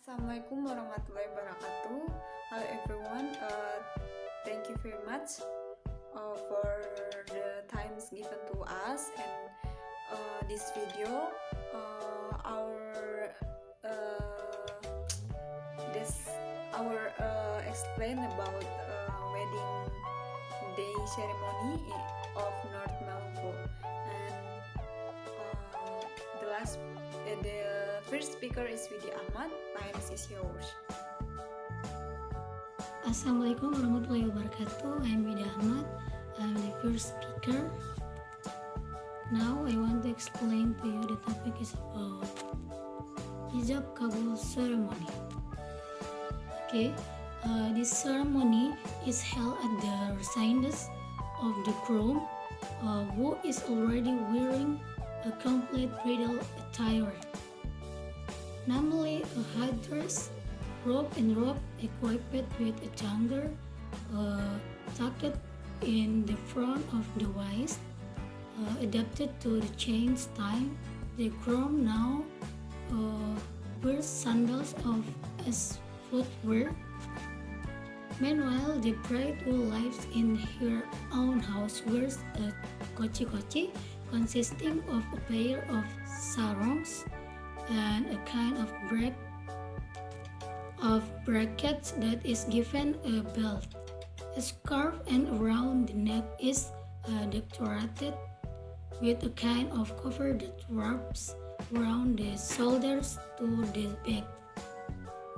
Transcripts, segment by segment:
Assalamualaikum warahmatullahi wabarakatuh. Hello everyone. Thank you very much for the times given to us and this video. Our explain about wedding day ceremony of North Maluku, and the first speaker is Widya Ahmad. Time is yours. Assalamualaikum warahmatullahi wabarakatuh. I'm Widya Ahmad. I'm the first speaker. Now I want to explain to you the topic is about hijab kabul ceremony. This ceremony is held at the residence of the groom, who is already wearing a complete bridal attire, namely a headdress, robe equipped with a jangle tucked in the front of the waist, adapted to the change time. The groom now wears sandals as footwear. Meanwhile, the bride who lives in her own house wears a kochi consisting of a pair of sarongs and a kind of brackets that is given a belt. A scarf and around the neck is decorated with a kind of cover that wraps around the shoulders to the back.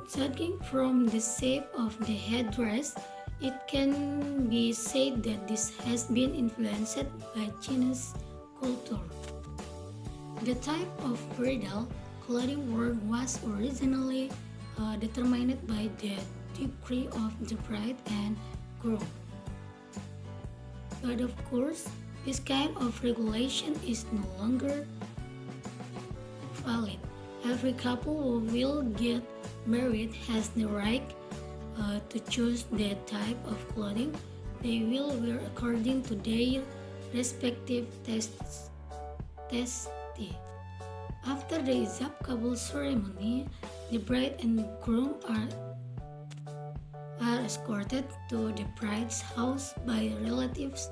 Judging from the shape of the headdress, it can be said that this has been influenced by Chinese culture. The type of bridal clothing worn was originally determined by the degree of the bride and groom. But of course, this kind of regulation is no longer valid. Every couple who will get married has the right to choose the type of clothing they will wear according to their respective tastes. After the hijab kabul ceremony, the bride and the groom are escorted to the bride's house by relatives,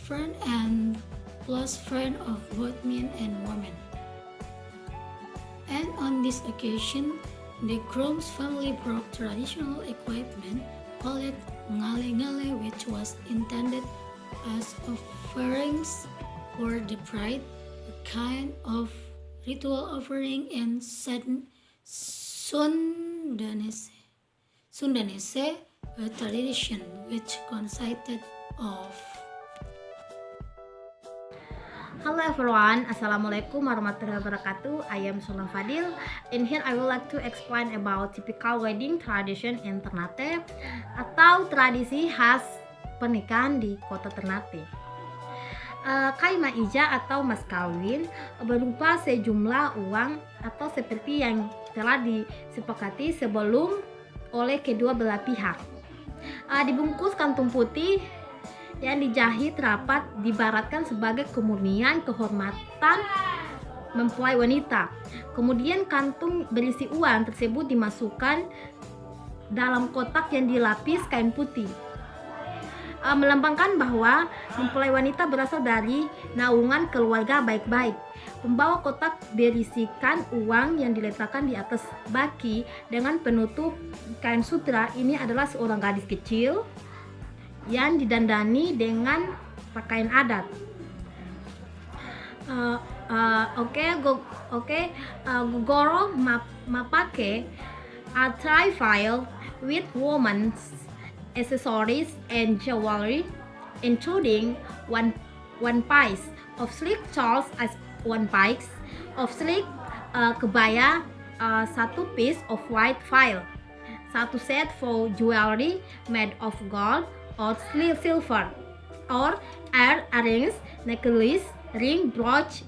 friends, and close friends of both men and women. And on this occasion, the groom's family brought traditional equipment called ngale-ngale, which was intended as offerings for the bride, a kind of ritual offering in Sundanese tradition, which consisted of. Hello everyone, Assalamualaikum warahmatullahi wabarakatuh. I am Sulam Fadil. In here I would like to explain about typical wedding tradition in Ternate atau tradisi khas pernikahan di kota Ternate. Kaima ija atau mas kawin berupa sejumlah uang atau seperti yang telah disepakati sebelum oleh kedua belah pihak. Dibungkus kantung putih yang dijahit rapat diibaratkan sebagai kemurnian kehormatan mempelai wanita. Kemudian kantung berisi uang tersebut dimasukkan dalam kotak yang dilapis kain putih, melambangkan bahwa mempelai wanita berasal dari naungan keluarga baik-baik. Pembawa kotak berisikan uang yang diletakkan di atas baki dengan penutup kain sutra. Ini adalah seorang gadis kecil yang didandani dengan pakaian adat. Gogoro mapake a trifle with women's accessories and jewelry, including one piece of sleek shawls as one piece of sleek kebaya, satu piece of white veil, satu set for jewelry made of gold or silver, or earrings, necklace, ring, brooch,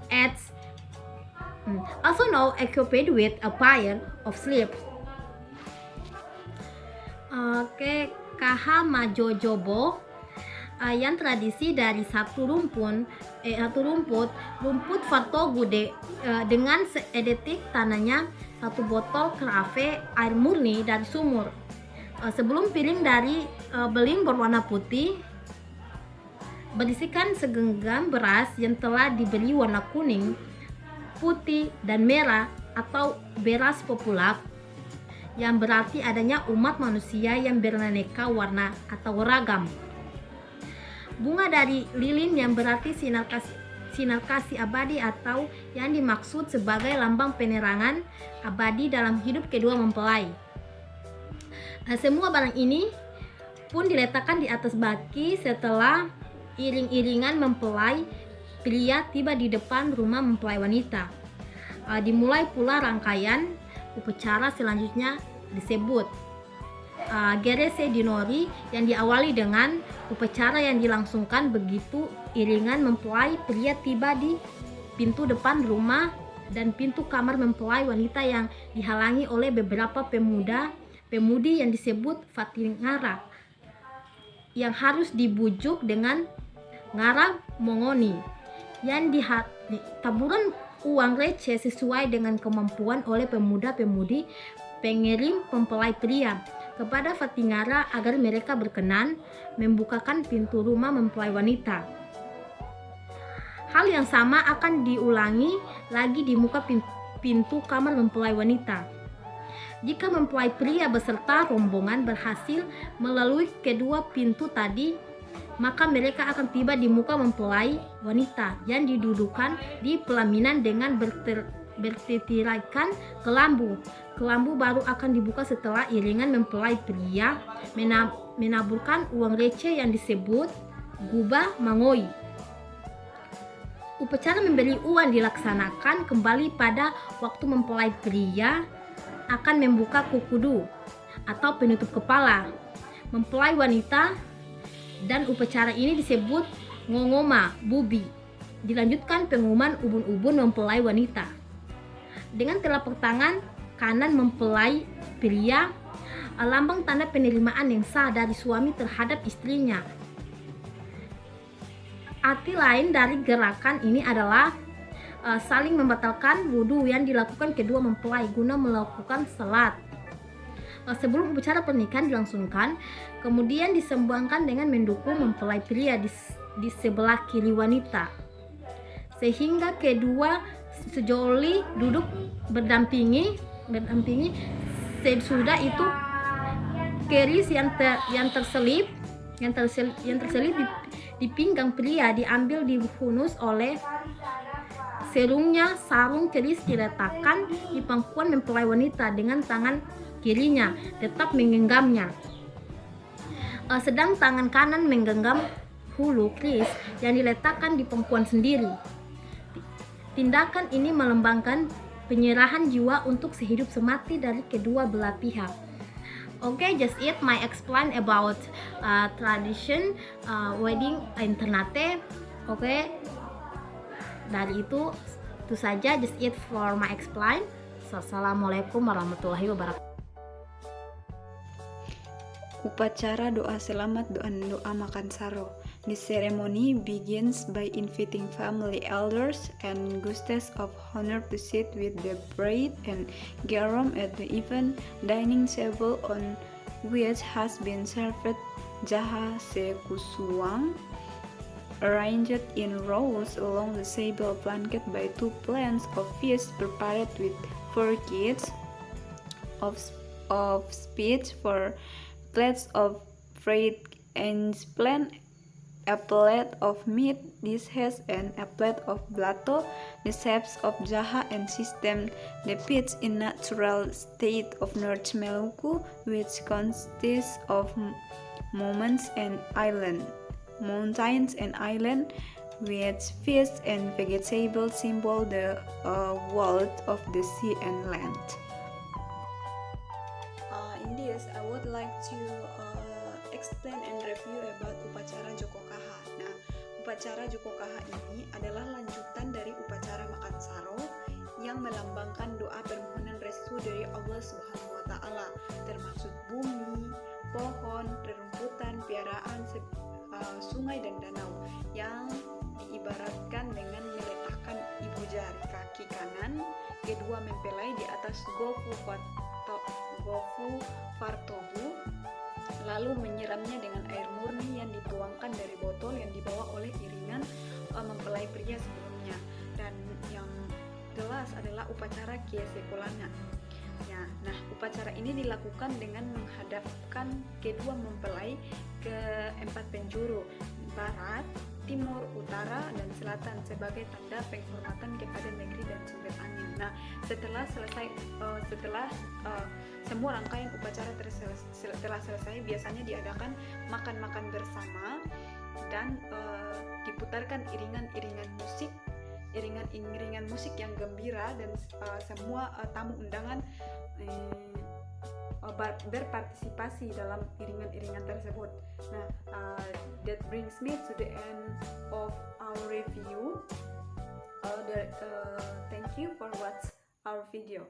also now equipped with a pair of sleeves. Kahamajojobo yang tradisi dari satu rumput Fatogude dengan seedetik tanahnya 1 botol karafe air murni dari sumur. Sebelum piring dari beling berwarna putih, berisikan segenggam beras yang telah diberi warna kuning, putih, dan merah atau beras populak, yang berarti adanya umat manusia yang beraneka warna atau ragam. Bunga dari lilin yang berarti sinar kasih abadi atau yang dimaksud sebagai lambang penerangan abadi dalam hidup kedua mempelai. Semua barang ini pun diletakkan di atas baki setelah iring-iringan mempelai pria tiba di depan rumah mempelai wanita. Dimulai pula rangkaian upacara selanjutnya disebut Gerese Dinori, yang diawali dengan upacara yang dilangsungkan begitu iringan mempelai pria tiba di pintu depan rumah dan pintu kamar mempelai wanita yang dihalangi oleh beberapa pemudi yang disebut Fatingara, yang harus dibujuk dengan ngara mongoni, yang taburan uang receh sesuai dengan kemampuan oleh pemuda-pemudi pengirim mempelai pria kepada Fatingara agar mereka berkenan membukakan pintu rumah mempelai wanita. Hal yang sama akan diulangi lagi di muka pintu kamar mempelai wanita. Jika mempelai pria beserta rombongan berhasil melalui kedua pintu tadi, maka mereka akan tiba di muka mempelai wanita yang didudukan di pelaminan dengan bertitiraikan kelambu. Kelambu baru akan dibuka setelah iringan mempelai pria menaburkan uang receh yang disebut gubah mangoi. Upacara memberi uang dilaksanakan kembali pada waktu mempelai pria akan membuka kukudu atau penutup kepala mempelai wanita, dan upacara ini disebut ngongoma bubi. Dilanjutkan pengumuman ubun-ubun mempelai wanita dengan telapak tangan kanan mempelai pria, lambang tanda penerimaan yang sah dari suami terhadap istrinya. Arti lain dari gerakan ini adalah saling membatalkan wudhu yang dilakukan kedua mempelai guna melakukan salat. Sebelum upacara pernikahan dilangsungkan, kemudian disembangkan dengan mendukung mempelai pria di sebelah kiri wanita, sehingga kedua sejoli duduk berdampingi. Sesudah itu keris yang terselip di pinggang pria diambil dihunus oleh serungnya. Sarung keris diletakkan di pangkuan mempelai wanita dengan tangan kirinya tetap menggenggamnya, sedang tangan kanan menggenggam hulu keris yang diletakkan di pangkuan sendiri. Tindakan ini melambangkan penyerahan jiwa untuk sehidup semati dari kedua belah pihak. Okay, just it my explain about tradition wedding in Ternate. Okay, dari itu saja, just it for my explain. Assalamualaikum warahmatullahi wabarakatuh. Upacara doa selamat dan doa makan saro. The ceremony begins by inviting family elders and guests of honor to sit with the bride and groom at the even dining table on which has been served jaha sekusuang, arranged in rows along the table flanked by 2 plants of fish prepared with 4 kits of speech, 4 plates of fried eggplant, a plate of meat dishes, and a plate of blato, the shapes of jaha and system, the pitch in natural state of North Maluku, which consists of mountains and island, which fish and vegetables symbol the world of the sea and land. In this, I would like to explain and review about upacara Joko Kaha. Nah, upacara Joko Kaha ini adalah lanjutan dari upacara makan saro yang melambangkan doa permohonan restu dari Allah Subhanahu wa Ta'ala, termasuk bumi, pohon, rerumputan, piaraan, sungai dan danau, yang diibaratkan dengan meletakkan ibu jari kaki kanan kedua mempelai di atas Gofu Fartobu, lalu menyiramnya dengan air murni yang dituangkan dari botol yang dibawa oleh iringan mempelai pria sebelumnya. Dan yang jelas adalah upacara Kiesekolana. Ya, nah upacara ini dilakukan dengan menghadapkan kedua mempelai ke 4 penjuru, barat, timur, utara, dan selatan sebagai tanda penghormatan kepada negeri dan sumber angin. Nah, setelah semua rangkaian upacara telah selesai, biasanya diadakan makan-makan bersama dan diputarkan iringan-iringan musik yang gembira, dan semua tamu undangan berpartisipasi dalam iringan-iringan tersebut. Nah, that brings me to the end of our review. Thank you for watch our video.